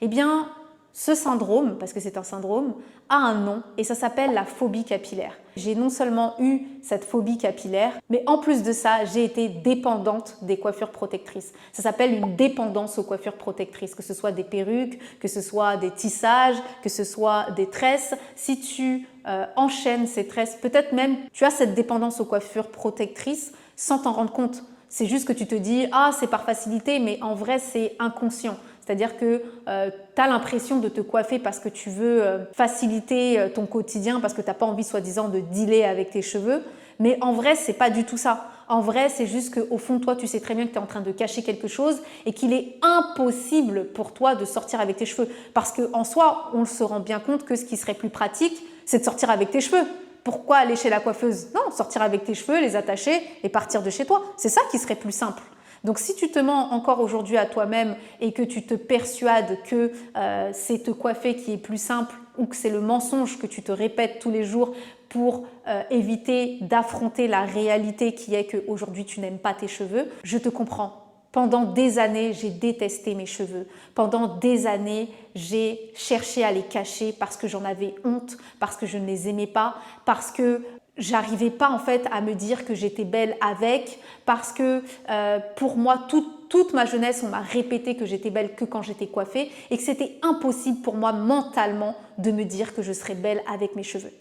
Eh bien, ce syndrome, parce que c'est un syndrome, a un nom et ça s'appelle la phobie capillaire. J'ai non seulement eu cette phobie capillaire, mais en plus de ça, j'ai été dépendante des coiffures protectrices. Ça s'appelle une dépendance aux coiffures protectrices, que ce soit des perruques, que ce soit des tissages, que ce soit des tresses. Si tu enchaînes ces tresses, peut-être même tu as cette dépendance aux coiffures protectrices sans t'en rendre compte. C'est juste que tu te dis « Ah, c'est par facilité », mais en vrai, c'est inconscient. C'est-à-dire que tu as l'impression de te coiffer parce que tu veux faciliter ton quotidien, parce que tu n'as pas envie soi-disant de dealer avec tes cheveux. Mais en vrai, ce n'est pas du tout ça. En vrai, c'est juste qu'au fond de toi, tu sais très bien que tu es en train de cacher quelque chose et qu'il est impossible pour toi de sortir avec tes cheveux. Parce qu'en soi, on se rend bien compte que ce qui serait plus pratique, c'est de sortir avec tes cheveux. Pourquoi aller chez la coiffeuse? Non, sortir avec tes cheveux, les attacher et partir de chez toi. C'est ça qui serait plus simple. Donc si tu te mens encore aujourd'hui à toi-même et que tu te persuades que c'est te coiffer qui est plus simple ou que c'est le mensonge que tu te répètes tous les jours pour éviter d'affronter la réalité qui est qu'aujourd'hui tu n'aimes pas tes cheveux, je te comprends. Pendant des années, j'ai détesté mes cheveux. Pendant des années, j'ai cherché à les cacher parce que j'en avais honte, parce que je ne les aimais pas, parce que j'arrivais pas en fait à me dire que j'étais belle avec, parce que pour moi, toute ma jeunesse, on m'a répété que j'étais belle que quand j'étais coiffée et que c'était impossible pour moi mentalement de me dire que je serais belle avec mes cheveux.